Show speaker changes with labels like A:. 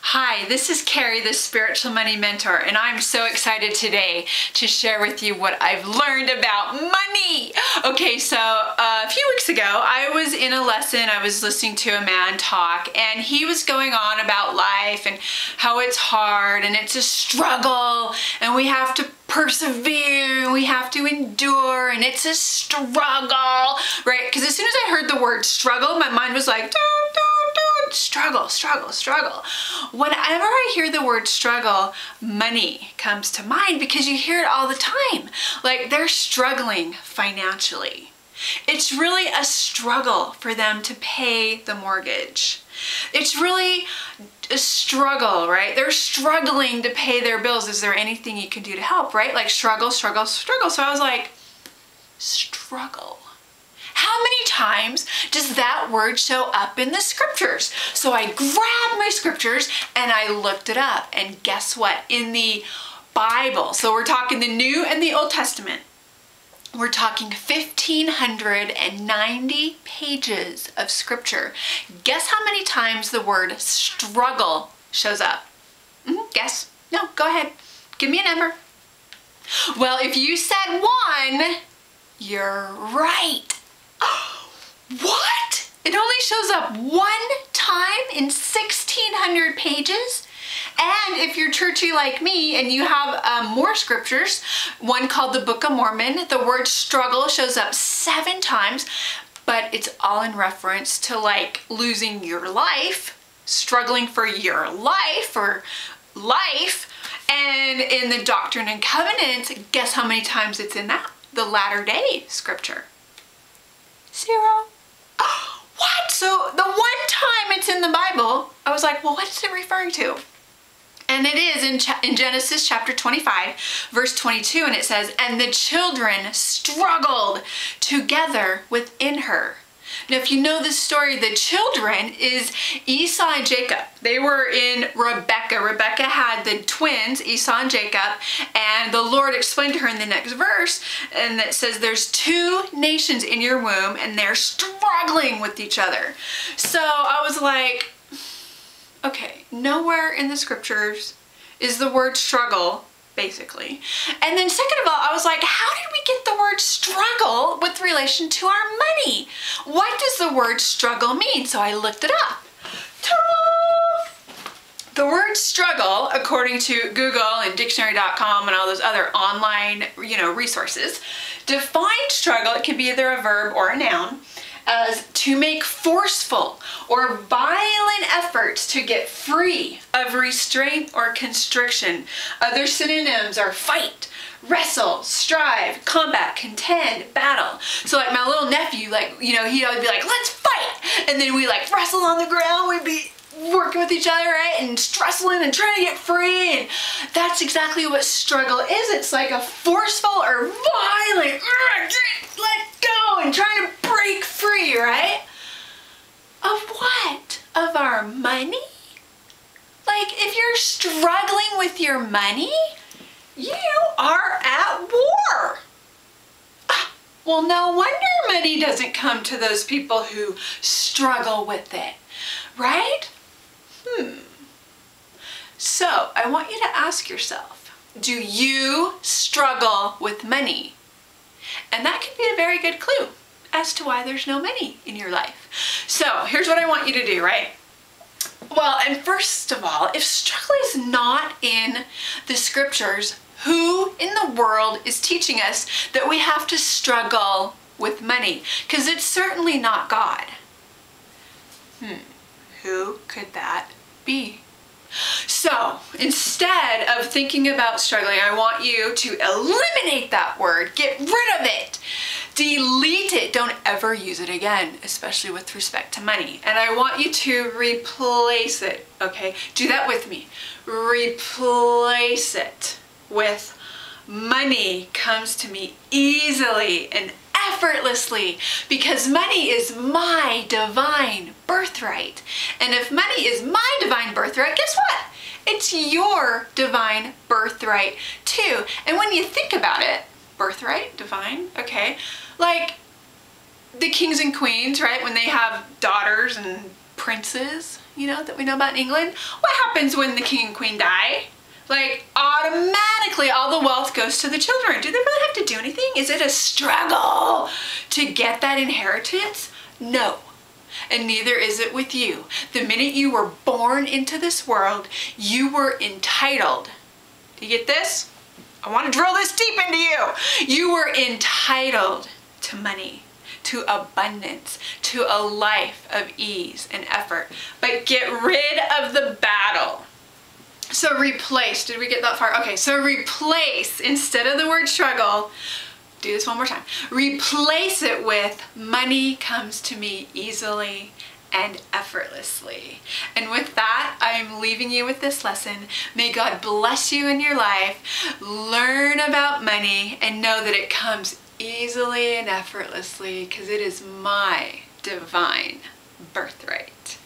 A: Hi, this is Carrie, the Spiritual Money Mentor, and I'm so excited today to share with you what I've learned about money. Okay, so a few weeks ago, I was in a lesson, I was listening to a man talk, and he was going on about life and how it's hard and it's a struggle, and we have to persevere, and we have to endure, and it's a struggle, right? Because as soon as I heard the word struggle, my mind was like, struggle, struggle, struggle. Whenever I hear the word struggle, money comes to mind because you hear it all the time. Like they're struggling financially. It's really a struggle for them to pay the mortgage. It's really a struggle, right? They're struggling to pay their bills. Is there anything you can do to help, right? Like struggle, struggle, struggle. So I was like, struggle. How many times does that word show up in the scriptures? So I grabbed my scriptures and I looked it up. And guess what? In the Bible, so we're talking the New and the Old Testament, we're talking 1,590 pages of scripture. Guess how many times the word struggle shows up? Guess? No, go ahead. Give me a number. Well, if you said 1, you're right. What? It only shows up 1 time in 1,600 pages? And if you're churchy like me and you have more scriptures, one called the Book of Mormon, the word struggle shows up 7 times, but it's all in reference to like losing your life, struggling for your life or life. And in the Doctrine and Covenants, guess how many times it's in that? The Latter Day scripture. 0. What? So the 1 time it's in the Bible, I was like, well, what is it referring to? And it is in Genesis chapter 25, verse 22, and it says, and the children struggled together within her. Now, if you know this story, the children is Esau and Jacob. They were in Rebekah. Rebekah had the twins, Esau and Jacob, and the Lord explained to her in the next verse, and it says there's 2 nations in your womb, and they're struggling with each other. So I was like, okay, nowhere in the scriptures is the word struggle, basically. And then second of all, I was like, how did we get the word struggle with relation to our money? What does the word struggle mean? So I looked it up. Ta-da! The word struggle, according to Google and dictionary.com and all those other online, resources, defines struggle, it can be either a verb or a noun, as to make forceful or violent efforts to get free of restraint or constriction. Other synonyms are fight, wrestle, strive, combat, contend, battle. So like my little nephew, he'd always be like, let's fight! And then we like wrestle on the ground, we'd be working with each other, right? And wrestling and trying to get free. And that's exactly what struggle is. It's like a forceful or violent, let go, and trying to break free, right? Of what? Of our money? Like if you're struggling with your money, you are at war. Well, no wonder money doesn't come to those people who struggle with it, right? So I want you to ask yourself, do you struggle with money? And that can be a very good clue as to why there's no money in your life. So here's what I want you to do, right? Well, and first of all, if struggle is not in the scriptures, who in the world is teaching us that we have to struggle with money? Because it's certainly not God. Who could that be? So instead of thinking about struggling, I want you to eliminate that word, get rid of it, delete it, don't ever use it again, especially with respect to money. And I want you to replace it, okay? Do that with me. Replace it with money comes to me easily and effortlessly, because money is my divine birthright. And if money is my divine birthright, guess what? It's your divine birthright too. And when you think about it, birthright, divine, okay, like the kings and queens, right? When they have daughters and princes, you know, that we know about in England. What happens when the king and queen die? Like, automatically all the wealth goes to the children. Do they really have to do anything? Is it a struggle to get that inheritance? No. And neither is it with you. The minute you were born into this world, you were entitled. Do you get this? I want to drill this deep into you. You were entitled to money, to abundance, to a life of ease and effort. But get rid of the battle. So replace, did we get that far? Okay, so replace, instead of the word struggle, do this one more time. Replace it with money comes to me easily and effortlessly. And with that, I'm leaving you with this lesson. May God bless you in your life. Learn about money and know that it comes easily and effortlessly because it is my divine birthright.